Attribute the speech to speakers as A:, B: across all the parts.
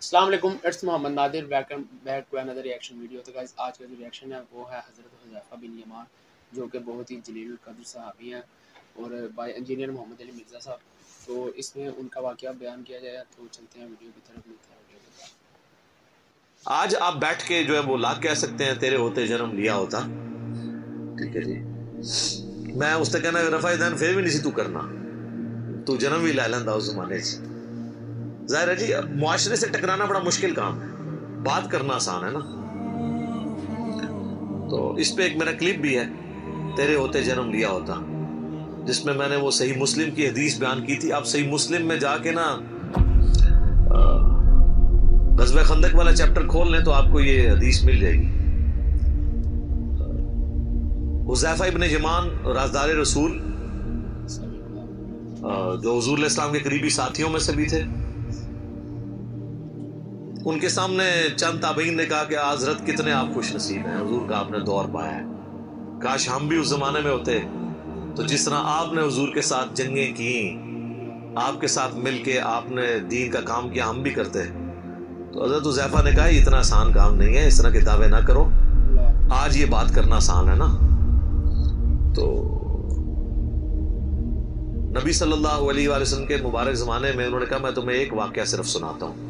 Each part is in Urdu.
A: السلام علیکم، it's Muhammad Nadir back to another reaction video. تو گائز آج کا جو ریئیکشن ہے وہ ہے حضرت حذیفہ بن یمان، جو کہ بہت ہی جلیل القدر صحابی ہیں، اور بائی انجینئر محمد علی مرزا صاحب۔ تو اس میں ان کا واقعہ بیان کیا جائے، تو چلتے ہیں ویڈیو کی طرف، ملتے ہیں ویڈیو کے بعد۔
B: آج آپ بیٹھ کے جو ہے وہ لاکھ کہہ سکتے ہیں تیرے ہوتے جنم لیا ہوتا، ٹھیک ہے جی، میں اس تے کہنا رفع دین پھر بھی نہیں سی تو کرنا، تو جنم بھی لے لیندا اس زمانے سے۔ ظاہر ہے جی معاشرے سے ٹکرانا بڑا مشکل کام ہے، بات کرنا آسان ہے نا۔ تو اس پہ ایک میرا کلپ بھی ہے، تیرے ہوتے جنم لیا ہوتا، جس میں میں نے وہ صحیح مسلم کی حدیث بیان کی تھی۔ آپ صحیح مسلم میں جا کے نا غزوہ خندق والا چیپٹر کھول لیں تو آپ کو یہ حدیث مل جائے گی۔ حذیفہ ابن یمان رازدار رسول، جو حضور علیہ السلام کے قریبی ساتھیوں میں سے بھی تھے، ان کے سامنے چند تابعین نے کہا کہ حضرت کتنے آپ خوش نصیب ہیں، حضور کا آپ نے دور پایا ہے، کاش ہم بھی اس زمانے میں ہوتے تو جس طرح آپ نے حضور کے ساتھ جنگیں کی، آپ کے ساتھ مل کے آپ نے دین کا کام کیا، ہم بھی کرتے۔ تو حضرت حذیفہ نے کہا یہ اتنا آسان کام نہیں ہے، اس طرح کے دعوے نہ کرو، آج یہ بات کرنا آسان ہے نا۔ تو نبی صلی اللہ علیہ وآلہ وسلم کے مبارک زمانے میں انہوں نے کہا میں تمہیں ایک واقعہ صرف سناتا ہوں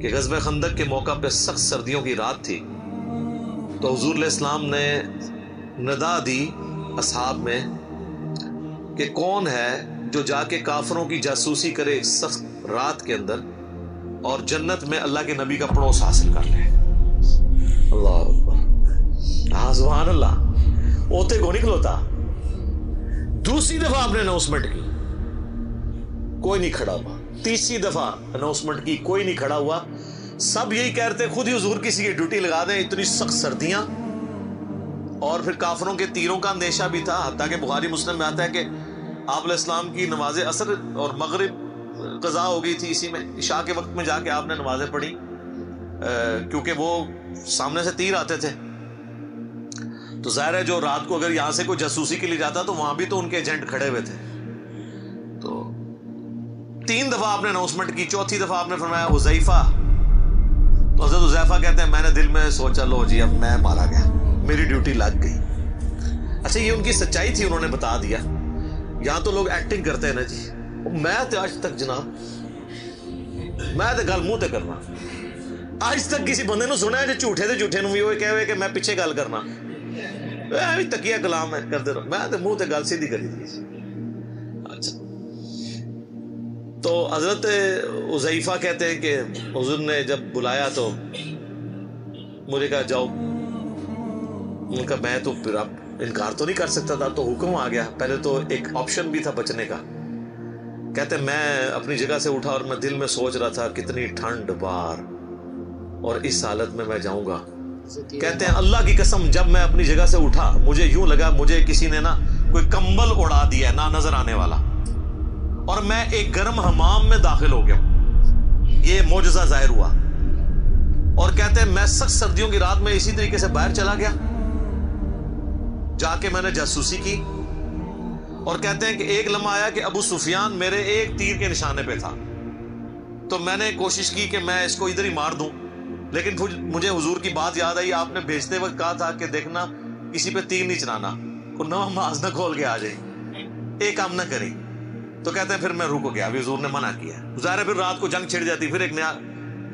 B: کہ غزوہ خندق کے موقع پہ سخت سردیوں کی رات تھی، تو حضور علیہ السلام نے ندا دی اصحاب میں کہ کون ہے جو جا کے کافروں کی جاسوسی کرے اس سخت رات کے اندر اور جنت میں اللہ کے نبی کا پڑوس حاصل کر لے۔ اللہ اکبر، ہاں سبحان اللہ، اوتے کو نہیں کھلوتا۔ دوسری دفعہ آپ نے اناؤنسمنٹ کی، کوئی نہیں کھڑا ہوا۔ تیسری دفعہ اناؤنسمنٹ کی، کوئی نہیں کھڑا ہوا۔ سب یہی کہتے خود ہی حضور کسی کی ڈیوٹی لگا دیں، اتنی سخت سردیاں، اور پھر کافروں کے تیروں کا اندیشہ بھی تھا، حتیٰ کہ بخاری مسلم میں آتا ہے کہ آپ علیہ السلام کی نماز عصر اور مغرب قضا ہو گئی تھی، اسی میں عشاء کے وقت میں جا کے آپ نے نمازیں پڑھی، کیونکہ وہ سامنے سے تیر آتے تھے۔ تو ظاہر ہے جو رات کو اگر یہاں سے کوئی جاسوسی کے لیے جاتا تو وہاں بھی تو ان کے ایجنٹ کھڑے ہوئے تھے۔ تو 3 دفعہ آپ نے اناؤنسمنٹ کی، چوتھی دفعہ آپ نے فرمایا حذیفہ، تو حضرت حذیفہ کہتے ہیں میں نے دل میں سوچا لو جی اب میں مارا گیا، میری ڈیوٹی لگ گئی۔ اچھا یہ ان کی سچائی تھی، انہوں نے بتا دیا۔ یہاں تو لوگ ایکٹنگ کرتے ہیں نا جی، میں تو آج تک جناب میں تو گل منہ تے کرنا، آج تک کسی بندے نو سنیا جو جھوٹے تے جھوٹے نو بھی وہ کہے کہ میں پیچھے گل کرنا، تکیہ کلام ہے کرتے رہو، میں تو منہ تے گل سیدھی کری تھی۔ اچھا تو حضرت حذیفہ کہتے ہیں کہ حضور نے جب بلایا تو مجھے کہا جاؤ، ان کا میں تو پھر اب انکار تو نہیں کر سکتا تھا، تو حکم آ گیا۔ پہلے تو ایک آپشن بھی تھا بچنے کا، کہتے ہیں میں اپنی جگہ سے اٹھا اور میں دل میں سوچ رہا تھا کتنی ٹھنڈ بار، اور اس حالت میں جاؤں گا۔ کہتے ہیں اللہ کی قسم جب میں اپنی جگہ سے اٹھا مجھے یوں لگا مجھے کسی نے نا کوئی کمبل اڑا دیا نہ نظر آنے والا، اور میں ایک گرم حمام میں داخل ہو گیا، یہ معجزہ ظاہر ہوا۔ اور کہتے ہیں میں سخت سردیوں کی رات میں اسی طریقے سے باہر چلا گیا، جا کے میں نے جاسوسی کی، اور کہتے ہیں کہ ایک لمحہ آیا کہ ابو سفیان میرے ایک تیر کے نشانے پہ تھا، تو میں نے کوشش کی کہ میں اس کو ادھر ہی مار دوں، لیکن مجھے حضور کی بات یاد آئی، آپ نے بھیجتے وقت کہا تھا کہ دیکھنا کسی پہ تیر نہیں چلانا، کوئی نواں ماز نہ کھول کے آ جائے، ایک کام نہ کریں۔ تو کہتے ہیں پھر میں رک گیا، ابھی حضور نے منع کیا۔ ظاہر ہے پھر رات کو جنگ چھڑ جاتی، پھر ایک نیا،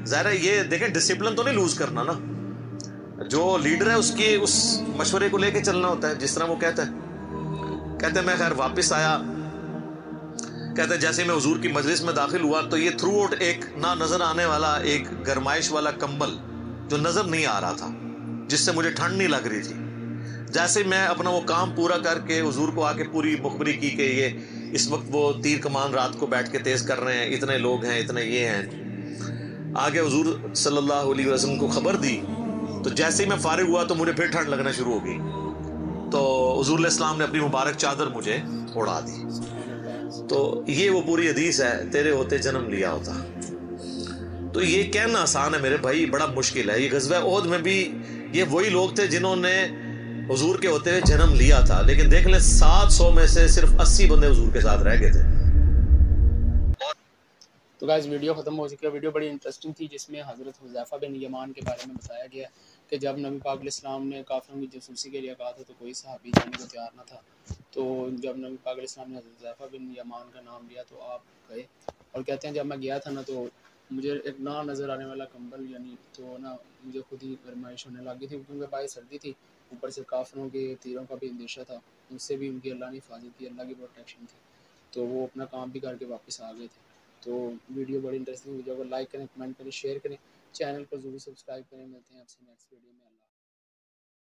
B: ظاہر ہے یہ دیکھیں ڈسپلن تو نہیں لوز کرنا نا، جو لیڈر ہے اس کے اس مشورے کو لے کے چلنا ہوتا ہے جس طرح وہ کہتا ہے۔ کہتے ہیں میں خیر واپس آیا، کہتے ہیں جیسے میں حضور کی مجلس میں داخل ہوا تو یہ تھرو آؤٹ ایک نہ نظر آنے والا ایک گرمائش والا کمبل جو نظر نہیں آ رہا تھا، جس سے مجھے ٹھنڈ نہیں لگ رہی تھی۔ جیسے میں اپنا وہ کام پورا کر کے حضور کو آ کے پوری مخبری کی کہ یہ اس وقت وہ تیر کمان رات کو بیٹھ کے تیز کر رہے ہیں، اتنے لوگ ہیں، اتنے یہ ہیں، آگے حضور صلی اللہ علیہ وسلم کو خبر دی، تو جیسے ہی میں فارغ ہوا تو مجھے پھر ٹھنڈ لگنا شروع ہو گئی، تو حضور علیہ السلام نے اپنی مبارک چادر مجھے اڑا دی۔ تو یہ وہ پوری حدیث ہے تیرے ہوتے جنم لیا ہوتا۔ تو یہ کہنا آسان ہے میرے بھائی، بڑا مشکل ہے۔ یہ غزوہ احد میں بھی یہ وہی لوگ تھے جنہوں نے حضور کے ہوتے ہوئے جنم لیا تھا، لیکن دیکھ لیں 700 میں سے صرف 80 بندے حضور کے ساتھ رہ گئے تھے۔
A: تو گائز ویڈیو ختم ہو چکی ہے. ویڈیو بڑی انٹرسٹنگ تھی جس میں حضرت حذیفہ بن یمان کے بارے میں بتایا گیا کہ جب نبی پاک علیہ السلام نے کافروں کی جاسوسی کے لیے کہا تھا تو کوئی صحابی جانے کو تیار نہ تھا. تو جب نبی پاک علیہ السلام نے حضرت حذیفہ بن یمان کا نام لیا تو آپ گئے. اور کہتے ہیں جب میں گیا تھا نا تو مجھے ایک نہ نظر آنے والا کمبل یعنی تو نا مجھے خود ہی فرمائش ہونے لگی تھی کیونکہ باعث سردی تھی. اوپر سے کافروں کے تیروں کا بھی اندیشہ تھا. ان سے بھی ان کی اللہ نے حفاظت کی, اللہ کی پروٹیکشن تھی. تو وہ اپنا کام بھی کر کے واپس آ گئے تھے. تو ویڈیو بڑی انٹرسٹنگ, ویڈیو کو لائک کریں, کمنٹ کریں, شیئر کریں, چینل کو ضرور سبسکرائب کریں. ملتے ہیں آپ سے نیکسٹ ویڈیو میں. اللہ